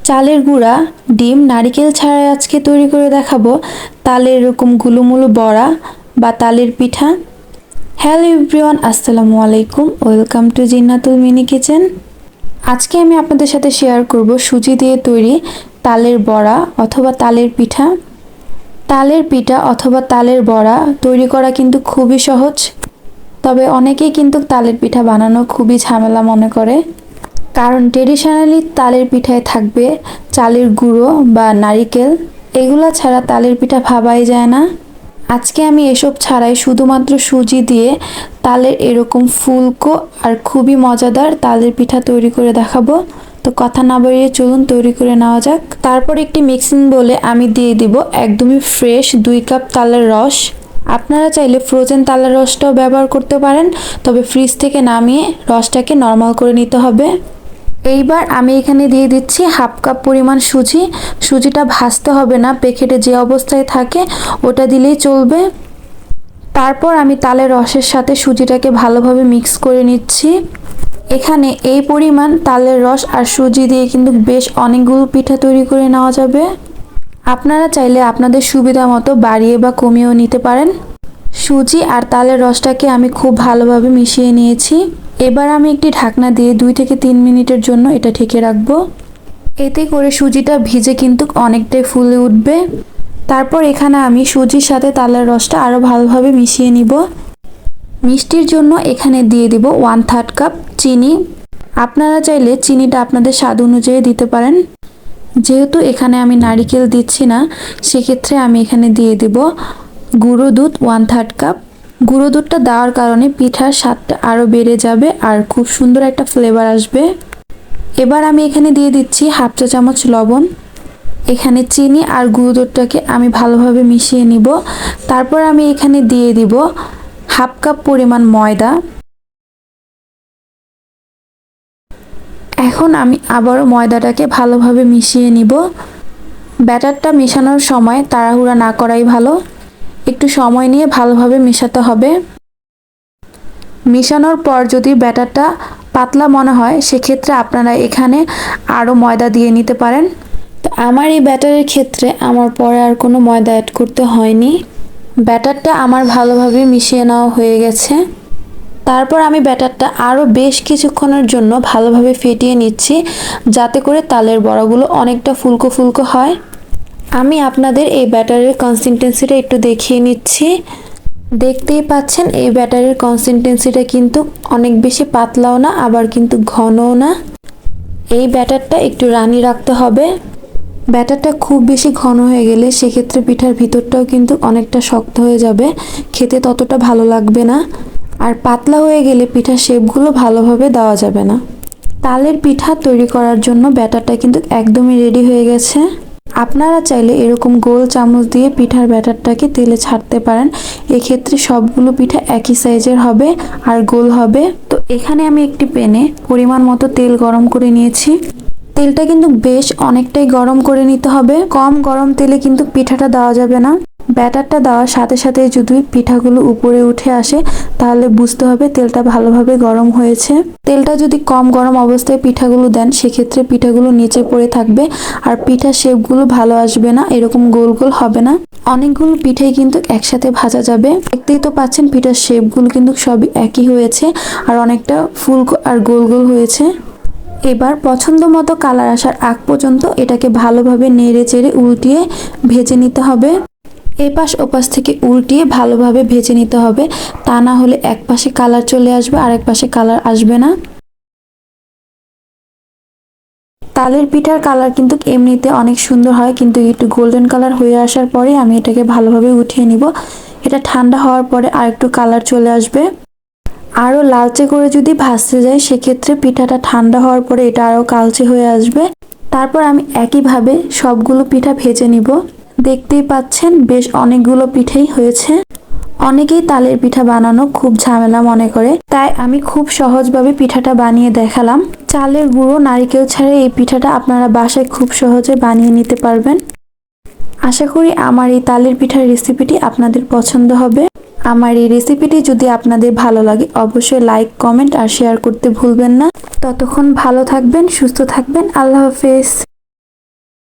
চালের গুঁড়া, ডিম, নারিকেল ছাড়াই আজকে তৈরি করে দেখাবো তালের এরকম গুলুমুলু বড়া বা তালের পিঠা। হ্যালো এভরিওয়ান, আসসালামু আলাইকুম, ওয়েলকাম টু জিন্নাতুল মিনি কিচেন। আজকে আমি আপনাদের সাথে শেয়ার করব সুজি দিয়ে তৈরি তালের বড়া অথবা তালের পিঠা। তালের পিঠা অথবা তালের বড়া তৈরি করা কিন্তু খুবই সহজ, তবে অনেকেই কিন্তু তালের পিঠা বানানো খুবই ঝামেলা মনে করে, কারণ ট্রেডিশনালি তালের পিঠায় থাকবে চালের গুঁড়ো বা নারিকেল, এগুলা ছাড়া তালের পিঠা ভাবাই যায় না। আজকে আমি এসব ছাড়াই শুধুমাত্র সুজি দিয়ে তালের এরকম ফুলকো আর খুবই মজাদার তালের পিঠা তৈরি করে দেখাবো। তো কথা না বাড়িয়ে চলুন তৈরি করে নেওয়া যাক। তারপর একটি মিক্সিং বোলে আমি দিয়ে দিব একদমই ফ্রেশ 2 কাপ তালের রস। আপনারা চাইলে ফ্রোজেন তালের রসটাও ব্যবহার করতে পারেন, তবে ফ্রিজ থেকে নামিয়ে রসটাকে নর্মাল করে নিতে হবে। এইবার আমি এখানে দিয়ে দিচ্ছি হাফ কাপ পরিমাণ সুজি। সুজিটা ভাজতে হবে না, প্যাকেটে যে অবস্থায় থাকে ওটা দিলেই চলবে। তারপর আমি তালের রসের সাথে সুজিটাকে ভালোভাবে মিক্স করে নিচ্ছি। এখানে এই পরিমাণ তালের রস আর সুজি দিয়ে কিন্তু বেশ অনেকগুলো পিঠা তৈরি করে নেওয়া যাবে। আপনারা চাইলে আপনাদের সুবিধা মতো বাড়িয়ে বা কমিয়েও নিতে পারেন। সুজি আর তালের রসটাকে আমি খুব ভালোভাবে মিশিয়ে নিয়েছি। এবার আমি একটি ঢাকনা দিয়ে 2 থেকে 3 মিনিটের জন্য এটা ঢেকে রাখবো। এতে করে সুজিটা ভিজে কিন্তু অনেকটাই ফুলে উঠবে। তারপর এখানে আমি সুজির সাথে তালের রসটা আরও ভালোভাবে মিশিয়ে নিব। মিষ্টির জন্য এখানে দিয়ে দিব 1/3 কাপ চিনি। আপনারা চাইলে চিনিটা আপনাদের স্বাদ অনুযায়ী দিতে পারেন। যেহেতু এখানে আমি নারিকেল দিচ্ছি না, সেক্ষেত্রে আমি এখানে দিয়ে দিব গুঁড়ো দুধ 1/3 কাপ। গুঁড়ো দুধটা দেওয়ার কারণে পিঠার স্বাদটা আরও বেড়ে যাবে আর খুব সুন্দর একটা ফ্লেভার আসবে। এবার আমি এখানে দিয়ে দিচ্ছি হাফ চা চামচ লবণ। এখানে চিনি আর গুঁড়ো দুধটাকে আমি ভালোভাবে মিশিয়ে নিব। তারপর আমি এখানে দিয়ে দিব হাফ কাপ পরিমাণ ময়দা। এখন আমি আবারও ময়দাটাকে ভালোভাবে মিশিয়ে নিব। ব্যাটারটা মেশানোর সময় তাড়াহুড়া না করাই ভালো, একটু সময় নিয়ে ভালোভাবে মেশাতে হবে। মেশানোর পর যদি ব্যাটারটা পাতলা মনে হয়, সেক্ষেত্রে আপনারা এখানে আরও ময়দা দিয়ে নিতে পারেন। তো আমার এই ব্যাটারের ক্ষেত্রে আমার পরে আর কোনো ময়দা অ্যাড করতে হয়নি। ব্যাটারটা আমার ভালোভাবে মিশিয়ে নেওয়া হয়ে গেছে। তারপর আমি ব্যাটারটা আরও বেশ কিছুক্ষণের জন্য ভালোভাবে ফেটিয়ে নিচ্ছি, যাতে করে তালের বড়াগুলো অনেকটা ফুলকো ফুলকো হয়। আমি আপনাদের এই ব্যাটারের কনসিস্টেন্সিটা একটু দেখিয়ে নিচ্ছি। দেখতেই পাচ্ছেন এই ব্যাটারের কনসিস্টেন্সিটা কিন্তু অনেক বেশি পাতলাও না, আবার কিন্তু ঘনও না। এই ব্যাটারটা একটু রানি রাখতে হবে। ব্যাটারটা খুব বেশি ঘন হয়ে গেলে সেক্ষেত্রে পিঠার ভিতরটাও কিন্তু অনেকটা শক্ত হয়ে যাবে, খেতে ততটা ভালো লাগবে না। আর পাতলা হয়ে গেলে পিঠার শেপগুলো ভালোভাবে দেওয়া যাবে না। তালের পিঠা তৈরি করার জন্য ব্যাটারটা কিন্তু একদমই রেডি হয়ে গেছে। আপনারা চাইলে এরকম গোল চামচ দিয়ে পিঠার ব্যাটারটাকে তেলে ছাড়তে পারেন। এক্ষেত্রে সবগুলো পিঠা একই সাইজের হবে আর গোল হবে। তো এখানে আমি একটি প্যানে পরিমাণ মতো তেল গরম করে নিয়েছি। তেলটা কিন্তু বেশ অনেকটাই গরম করে নিতে হবে। কম গরম তেলে কিন্তু পিঠাটা দেওয়া যাবে না। ব্যাটারটা দেওয়ার সাথে সাথে যদি পিঠাগুলো উপরে উঠে আসে, তাহলে বুঝতে হবে তেলটা ভালোভাবে গরম হয়েছে। তেলটা যদি কম গরম অবস্থায় পিঠাগুলো দেন, সেক্ষেত্রে পিঠাগুলো নিচে পড়ে থাকবে আর পিঠার শেপগুলো ভালো আসবে না, এরকম গোল গোল হবে না। অনেকগুলো পিঠাই কিন্তু একসাথে ভাজা যাবে। দেখতেই তো পাচ্ছেন পিঠার শেপগুলো কিন্তু সবই একই হয়েছে আর অনেকটা ফুলকো আর গোল গোল হয়েছে। এবার পছন্দ মতো কালার আসার আগ পর্যন্ত এটাকে ভালোভাবে নেড়ে চেড়ে উল্টিয়ে ভেজে নিতে হবে। এপাশ ওপাশ থেকে উল্টিয়ে ভালোভাবে ভেজে নিতে হবে, তা না হলে এক পাশে কালার চলে আসবে আর এক পাশে কালার আসবে না। তালের পিঠার কালার কিন্তু এমনিতে অনেক সুন্দর হয়, কিন্তু একটু গোল্ডেন কালার হয়ে আসার পরে আমি এটাকে ভালোভাবে উঠিয়ে নিব। এটা ঠান্ডা হওয়ার পরে আর একটু কালার চলে আসবে। আরও লালচে করে যদি ভাজতে যাই, সেক্ষেত্রে পিঠাটা ঠান্ডা হওয়ার পরে এটা আরও কালচে হয়ে আসবে। তারপর আমি একইভাবে সবগুলো পিঠা ভেজে নিব। দেখতেই পাচ্ছেন বেশ অনেকগুলো পিঠাই হয়েছে। অনেকেই তালের পিঠা বানানো খুব ঝামেলা মনে করে, তাই আমি খুব সহজভাবে পিঠাটা বানিয়ে দেখালাম। চালের গুঁড়ো, নারিকেল ছাড়া এই পিঠাটা আপনারা বাসায় খুব সহজে বানিয়ে নিতে পারবেন। আশা করি আমার এই তালের পিঠার রেসিপিটি আপনাদের পছন্দ হবে। আমার এই রেসিপিটি যদি আপনাদের ভালো লাগে, অবশ্যই লাইক, কমেন্ট আর শেয়ার করতে ভুলবেন না। ততক্ষণ ভালো থাকবেন, সুস্থ থাকবেন। আল্লাহ হাফেজ।